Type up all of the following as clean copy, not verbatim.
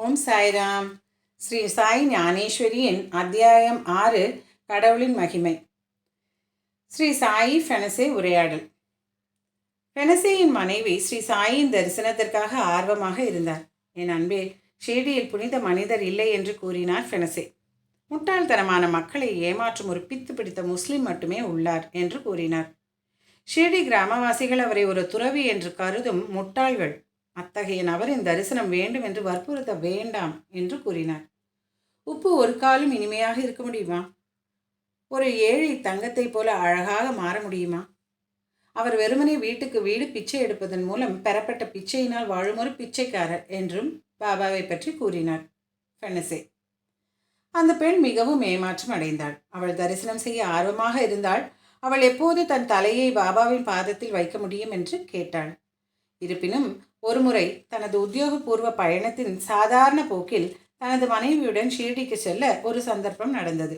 ஓம் சாய்ராம். ஸ்ரீ சாய் ஞானேஸ்வரியின் அத்தியாயம் 6, கடவுளின் மகிமை. ஸ்ரீ சாயி ஃபெனசே உரையாடல். ஃபெனசேயின் மனைவி ஸ்ரீ சாயின் தரிசனத்திற்காக ஆர்வமாக இருந்தார். என் அன்பே, ஷீர்டியில் புனித மனிதர் இல்லை என்று கூறினார் ஃபெனசே. முட்டாள்தனமான மக்களை ஏமாற்றும் ஒரு பித்து பிடித்த முஸ்லிம் மட்டுமே உள்ளார் என்று கூறினார். ஷீர்டி கிராமவாசிகள் அவரை ஒரு துறவி என்று கருதும் முட்டாள்கள். அத்தகைய நபரின் தரிசனம் வேண்டும் என்று வற்புறுத்த வேண்டாம் என்று கூறினார். உப்பு ஒரு காலம் இனிமையாக இருக்க முடியுமா? ஒரு ஏழை தங்கத்தை போல அழகாக மாற முடியுமா? அவர் வெறுமனே வீட்டுக்கு வீடு பிச்சை எடுப்பதன் மூலம் பெறப்பட்ட பிச்சையினால் வாழும் ஒரு பிச்சைக்காரர் என்றும் பாபாவை பற்றி கூறினார் ஃபெனசே. அந்த பெண் மிகவும் ஏமாற்றம் அடைந்தாள். அவள் தரிசனம் செய்ய ஆர்வமாக இருந்தாள். அவள் எப்போது தன் தலையை பாபாவின் பாதத்தில் வைக்க முடியும் என்று கேட்டாள். இருப்பினும் ஒருமுறை தனது உத்தியோகபூர்வ பயணத்தின் சாதாரண போக்கில் தனது மனைவியுடன் ஷீர்டிக்கு செல்ல ஒரு சந்தர்ப்பம் நடந்தது.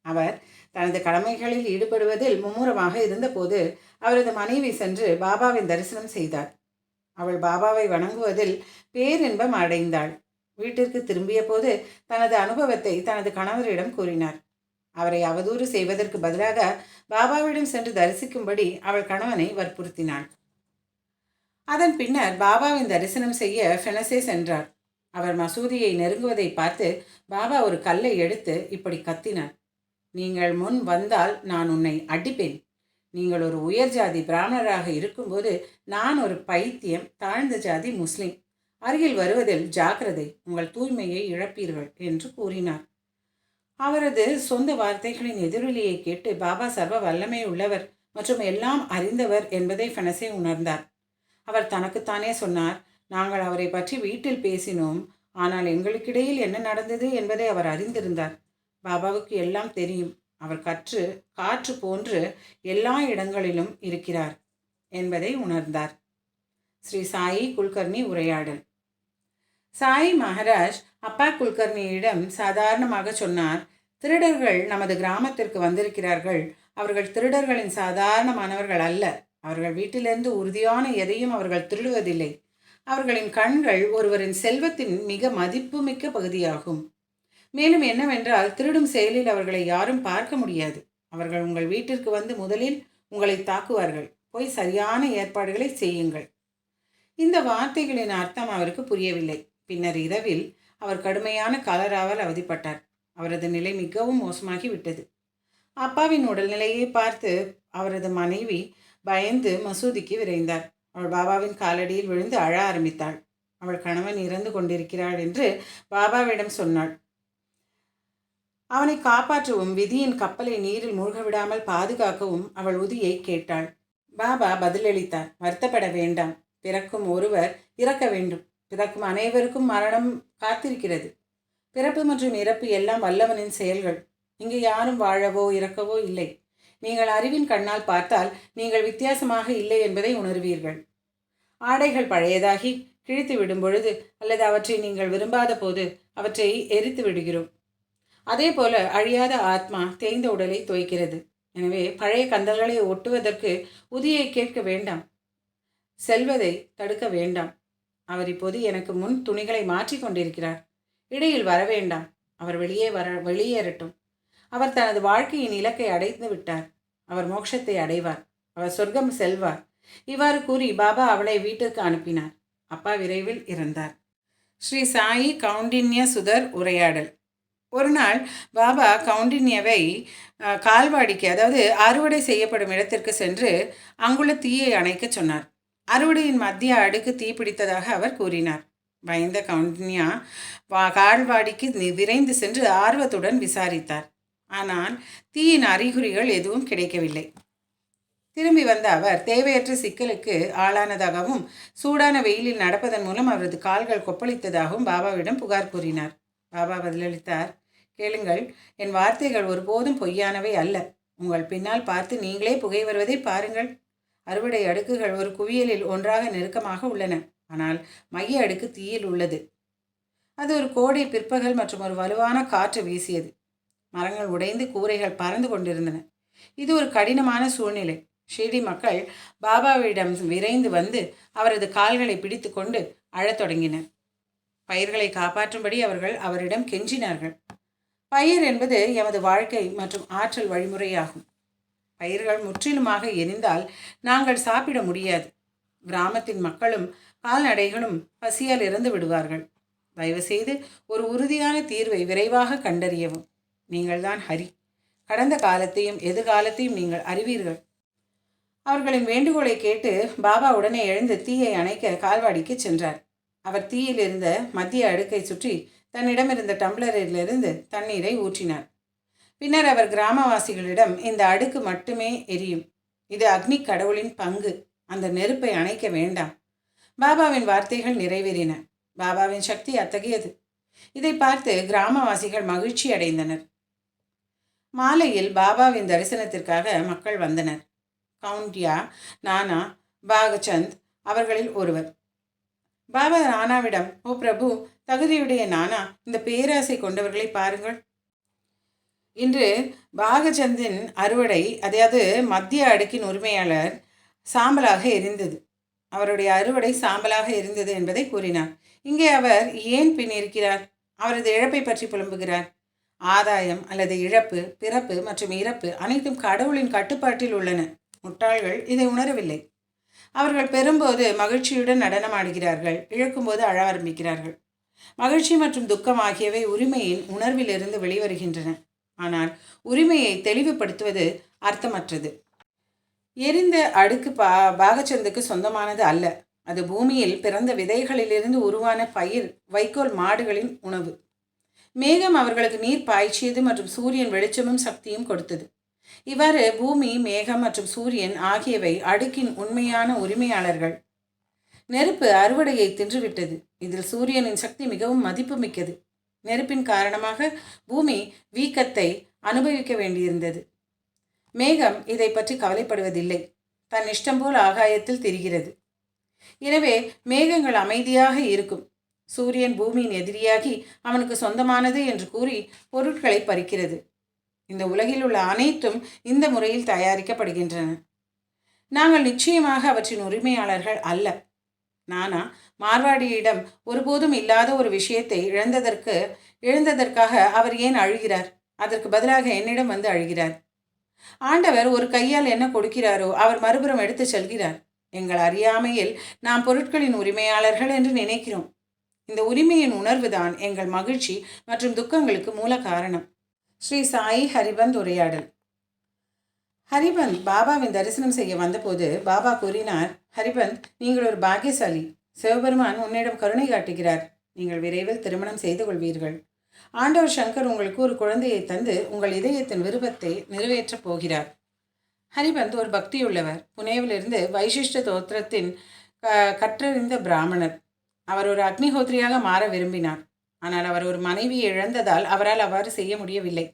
அவர் தனது கடமைகளில் ஈடுபடுவதில் மும்முரமாக இருந்தபோது அவரது மனைவி சென்று பாபாவின் தரிசனம் செய்தார். அவள் பாபாவை வணங்குவதில் பேரின்பம் அடைந்தாள். வீட்டிற்கு திரும்பிய போது தனது அனுபவத்தை தனது கணவரிடம் கூறினார். அவரை அவதூறு செய்வதற்கு பதிலாக பாபாவிடம் சென்று தரிசிக்கும்படி அவள் கணவனை வற்புறுத்தினாள். அதன் பின்னர் பாபாவின் தரிசனம் செய்ய ஃபெனசே சென்றார். அவர் மசூதியை நெருங்குவதை பார்த்து பாபா ஒரு கல்லை எடுத்து இப்படி கத்தினார். நீங்கள் முன் வந்தால் நான் உன்னை அடிப்பேன். நீங்கள் ஒரு உயர் ஜாதி பிராமணராக இருக்கும்போது நான் ஒரு பைத்தியம் தாழ்ந்த ஜாதி முஸ்லிம். அருகில் வருவதில் ஜாக்கிரதை, உங்கள் தூய்மையை இழப்பீர்கள் என்று கூறினார். அவரது சொந்த வார்த்தைகளின் எதிரொலியை கேட்டு பாபா சர்வ வல்லமை உள்ளவர் மற்றும் எல்லாம் அறிந்தவர் என்பதை ஃபெனசே உணர்ந்தார். அவர் தனக்குத்தானே சொன்னார், நாங்கள் அவரை பற்றி வீட்டில் பேசினோம். ஆனால் எங்களுக்கிடையில் என்ன நடந்தது என்பதை அவர் அறிந்திருந்தார். பாபாவுக்கு எல்லாம் தெரியும். அவர் காற்று போன்று எல்லா இடங்களிலும் இருக்கிறார் என்பதை உணர்ந்தார். ஸ்ரீ சாயி குல்கர்னி உரையாடல். சாயி மகாராஜ் அப்பா குல்கர்னியிடம் சாதாரணமாக சொன்னார், திருடர்கள் நமது கிராமத்திற்கு வந்திருக்கிறார்கள். அவர்கள் திருடர்களின் சாதாரணமானவர்கள் அல்ல. அவர்கள் வீட்டிலிருந்து உறுதியான எதையும் அவர்கள் திருடுவதில்லை. அவர்களின் கண்கள் ஒருவரின் செல்வத்தின் மிக மதிப்புமிக்க பகுதியாகும். மேலும் என்னவென்றால், திருடும் செயலில் அவர்களை யாரும் பார்க்க முடியாது. அவர்கள் உங்கள் வீட்டிற்கு வந்து முதலில் உங்களை தாக்குவார்கள். போய் சரியான ஏற்பாடுகளை செய்யுங்கள். இந்த வார்த்தைகளின் அர்த்தம் அவருக்கு புரியவில்லை. பின்னர் இரவில் அவர் கடுமையான கலராவால் அவதிப்பட்டார். அவரது நிலை மிகவும் மோசமாகிவிட்டது. அப்பாவின் உடல்நிலையை பார்த்து அவரது மனைவி பயந்து மசூதிக்கு விரைந்தார். அவள் பாபாவின் காலடியில் விழுந்து அழ ஆரம்பித்தாள். அவள் கணவன் இறந்து கொண்டிருக்கிறாள் என்று பாபாவிடம் சொன்னாள். அவனை காப்பாற்றவும் விதியின் கப்பலை நீரில் மூழ்க விடாமல் பாதுகாக்கவும் அவள் உதியை கேட்டாள். பாபா பதிலளித்தார், வருத்தப்பட வேண்டாம். பிறக்கும் ஒருவர் இறக்க வேண்டும். பிறக்கும் அனைவருக்கும் மரணம் காத்திருக்கிறது. பிறப்பு மற்றும் இறப்பு எல்லாம் வல்லவனின் செயல்கள். இங்கு யாரும் வாழவோ இறக்கவோ இல்லை. நீங்கள் அறிவின் கண்ணால் பார்த்தால் நீங்கள் வித்தியாசமாக இல்லை என்பதை உணர்வீர்கள். ஆடைகள் பழையதாகி கிழித்து விடும் பொழுது அல்லது அவற்றை நீங்கள் விரும்பாத போது அவற்றை எரித்து விடுகிறோம். அதே போல அழியாத ஆத்மா தேய்ந்த உடலை தோய்க்கிறது. எனவே பழைய கந்தல்களை ஒட்டுவதற்கு உதியை கேட்க வேண்டாம். செல்வதை தடுக்க வேண்டாம். அவர் இப்போது எனக்கு முன் துணிகளை மாற்றி கொண்டிருக்கிறார். இடையில் வர வேண்டாம். அவர் வெளியேறட்டும். அவர் தனது வாழ்க்கையின் இலக்கை அடைந்து விட்டார். அவர் மோட்சத்தை அடைவார். அவர் சொர்க்கம் செல்வார். இவ்வாறு கூறி பாபா அவளை வீட்டிற்கு அனுப்பினார். அப்பா விரைவில் இறந்தார். ஸ்ரீ சாயி கவுண்டின்ய சுதர் உரையாடல். ஒரு நாள் பாபா கவுண்டின்யவை கால்வாடிக்கு, அதாவது அறுவடை செய்யப்படும் இடத்திற்கு சென்று அங்குள்ள தீயை அணைக்க சொன்னார். அறுவடையின் மத்திய அடுக்கு தீப்பிடித்ததாக அவர் கூறினார். பயந்த கவுண்டின்யா கால்வாடிக்கு விரைந்து சென்று ஆர்வத்துடன் விசாரித்தார். ஆனால் தீயின் அறிகுறிகள் எதுவும் கிடைக்கவில்லை. திரும்பி வந்த அவர் தேவையற்ற சிக்கலுக்கு ஆளானதாகவும் சூடான வெயிலில் நடப்பதன் மூலம் அவரது கால்கள் கொப்பளித்ததாகவும் பாபாவிடம் புகார் கூறினார். பாபா பதிலளித்தார், கேளுங்கள், என் வார்த்தைகள் ஒருபோதும் பொய்யானவை அல்ல. உங்கள் பின்னால் பார்த்து நீங்களே புகை வருவதை பாருங்கள். அறுவடை அடுக்குகள் ஒரு குவியலில் ஒன்றாக நெருக்கமாக உள்ளன. ஆனால் மைய அடுக்கு தீயில் உள்ளது. அது ஒரு கோடை பிற்பகல் மற்றும் ஒரு வலுவான காற்று வீசியது. மரங்கள் உடைந்து கூரைகள் பறந்து கொண்டிருந்தன. இது ஒரு கடினமான சூழ்நிலை. ஷீர்டி மக்கள் பாபாவிடம் விரைந்து வந்து அவரது கால்களை பிடித்து கொண்டு அழத் தொடங்கினர். பயிர்களை காப்பாற்றும்படி அவர்கள் அவரிடம் கெஞ்சினார்கள். பயிர் என்பது எமது வாழ்க்கை மற்றும் ஆற்றல் வழிமுறையாகும். பயிர்கள் முற்றிலுமாக எரிந்தால் நாங்கள் சாப்பிட முடியாது. கிராமத்தின் மக்களும் கால்நடைகளும் பசியால் இறந்து விடுவார்கள். தயவுசெய்து ஒரு உறுதியான தீர்வை விரைவாக கண்டறியவும். நீங்கள்தான் ஹரி. கடந்த காலத்தையும் எதிர்காலத்தையும் நீங்கள் அறிவீர்கள். அவர்களின் வேண்டுகோளை கேட்டு பாபா உடனே எழுந்து தீயை அணைக்க கால்வாடிக்கு சென்றார். அவர் தீயில் இருந்த மத்திய அடுக்கை சுற்றி தன்னிடமிருந்த டம்ளரிலிருந்து தண்ணீரை ஊற்றினார். பின்னர் அவர் கிராமவாசிகளிடம், இந்த அடுக்கு மட்டுமே எரியும். இது அக்னி கடவுளின் பங்கு. அந்த நெருப்பை அணைக்க வேண்டாம். பாபாவின் வார்த்தைகள் நிறைவேறின. பாபாவின் சக்தி அத்தகையது. இதை பார்த்து கிராமவாசிகள் மகிழ்ச்சி அடைந்தனர். மாலையில் பாபாவின் தரிசனத்திற்காக மக்கள் வந்தனர். கவுண்டியா, நானா, பாகச்சந்த் அவர்களில் ஒருவர். பாபா நானாவிடம், ஓ பிரபு, தகுதியுடைய நானா, இந்த பேராசை கொண்டவர்களை பாருங்கள். இன்று பாகச்சந்தின் அறுவடை, அதாவது மத்திய அடுக்கின் உரிமையாளர், சாம்பலாக எரிந்தது. அவருடைய அறுவடை சாம்பலாக எரிந்தது என்பதை கூறினார். இங்கே அவர் ஏன் பின் இருக்கிறார்? அவரது இழப்பை பற்றி புலம்புகிறார். ஆதாயம் அல்லது இழப்பு, பிறப்பு மற்றும் இறப்பு அனைத்தும் கடவுளின் கட்டுப்பாட்டில் உள்ளன. முட்டாள்கள் இதை உணரவில்லை. அவர்கள் பெறும்போது மகிழ்ச்சியுடன் நடனமாடுகிறார்கள், இழக்கும்போது அழ ஆரம்பிக்கிறார்கள். மகிழ்ச்சி மற்றும் துக்கம் ஆகியவை உரிமையின் உணர்விலிருந்து வெளிவருகின்றன. ஆனால் உரிமையை தெளிவுபடுத்துவது அர்த்தமற்றது. எரிந்த அடுக்கு பாகச்சந்துக்கு சொந்தமானது அல்ல. அது பூமியில் பிறந்த விதைகளிலிருந்து உருவான பயிர், வைக்கோல், மாடுகளின் உணவு. மேகம் அவர்களுக்கு நீர் பாய்ச்சியது மற்றும் சூரியன் வெளிச்சமும் சக்தியும் கொடுத்தது. இவ்வாறு பூமி, மேகம் மற்றும் சூரியன் ஆகியவை அடுக்கின் உண்மையான உரிமையாளர்கள். நெருப்பு அறுவடையை தின்றுவிட்டது. இதில் சூரியனின் சக்தி மிகவும் மதிப்புமிக்கது. நெருப்பின் காரணமாக பூமி வீக்கத்தை அனுபவிக்க வேண்டியிருந்தது. மேகம் இதை பற்றி கவலைப்படுவதில்லை. தன் இஷ்டம் போல் ஆகாயத்தில் திரிகிறது. எனவே மேகங்கள் அமைதியாக இருக்கும். சூரியன் பூமியின் எதிரியாகி அவனுக்கு சொந்தமானது என்று கூறி பொருட்களை பறிக்கிறது. இந்த உலகில் உள்ள அனைத்தும் இந்த முறையில் தயாரிக்கப்படுகின்றன. நாங்கள் நிச்சயமாக அவற்றின் உரிமையாளர்கள் அல்ல. நானா மார்வாடியிடம் ஒருபோதும் இல்லாத ஒரு விஷயத்தை இழந்ததற்காக அவர் ஏன் அழுகிறார்? அதற்கு பதிலாக என்னிடம் வந்து அழுகிறார். ஆண்டவர் ஒரு கையால் என்ன கொடுக்கிறாரோ அவர் மறுபுறம் எடுத்து செல்கிறார். எங்கள் அறியாமையில் நாம் பொருட்களின் உரிமையாளர்கள் என்று நினைக்கிறோம். இந்த உரிமையின் உணர்வுதான் எங்கள் மகிழ்ச்சி மற்றும் துக்கங்களுக்கு மூல காரணம். ஸ்ரீ சாயி ஹரிபந்த் உரையாடல். ஹரிபந்த் பாபாவின் தரிசனம் செய்ய வந்தபோது பாபா கூறினார், ஹரிபந்த், நீங்கள் ஒரு பாக்கியசாலி. சிவபெருமான் உன்னிடம் கருணை காட்டுகிறார். நீங்கள் விரைவில் திருமணம் செய்து கொள்வீர்கள். ஆண்டவர் சங்கர் உங்களுக்கு ஒரு குழந்தையை தந்து உங்கள் இதயத்தின் விருப்பத்தை நிறைவேற்றப் போகிறார். ஹரிபந்த் ஒரு பக்தியுள்ளவர். புனேவிலிருந்து வைசிஷ்ட தோத்திரத்தின் கற்றறிந்த பிராமணர். அவர் ஒரு அக்னிஹோத்ரியாக மாற விரும்பினார். ஆனால் அவர் ஒரு மனைவியை இழந்ததால் அவரால் அவ்வாறு செய்ய முடியவில்லை.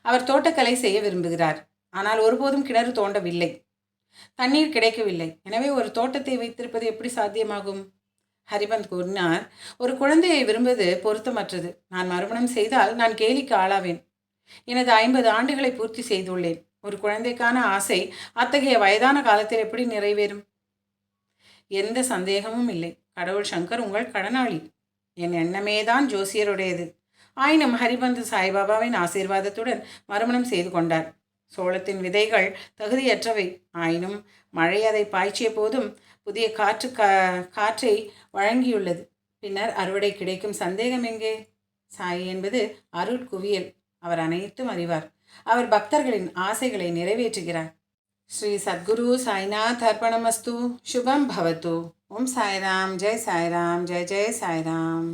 அவர் தோட்டக்கலை செய்ய விரும்புகிறார். ஆனால் ஒருபோதும் கிணறு தோண்டவில்லை. தண்ணீர் கிடைக்கவில்லை. எனவே ஒரு தோட்டத்தை வைத்திருப்பது எப்படி சாத்தியமாகும்? ஹரிபந்த் கூறினார், ஒரு குழந்தையை விரும்புவது பொருத்தமற்றது. நான் மறுமணம் செய்தால் நான் கேலிக்கு ஆளாவேன். எனது 50 ஆண்டுகளை பூர்த்தி செய்துள்ளேன். ஒரு குழந்தைக்கான ஆசை அத்தகைய வயதான காலத்தில் எப்படி நிறைவேறும்? எந்த சந்தேகமும் இல்லை. கடவுள் சங்கர் உங்கள் கடனாளி. என் எண்ணமேதான் ஜோசியருடையது. ஆயினும் ஹரிபந்த் சாய்பாபாவின் ஆசீர்வாதத்துடன் மறுமணம் செய்து கொண்டார். சோளத்தின் விதைகள் தகுதியற்றவை. ஆயினும் மழை அதை பாய்ச்சிய போதும் புதிய காற்றை வழங்கியுள்ளது. பின்னர் அறுவடை கிடைக்கும். சந்தேகம் எங்கே? சாய் என்பது அருட்குவியல். அவர் அனைத்தும் அறிவார். அவர் பக்தர்களின் ஆசைகளை நிறைவேற்றுகிறார். ஸ்ரீ சத்குரு சாய்நாத் அர்ப்பணமஸ்து. சுபம் பவது. ஓம் சாய்ராம். ஜெய் சாய்ராம். ஜெய் ஜெய் சாய்ராம்.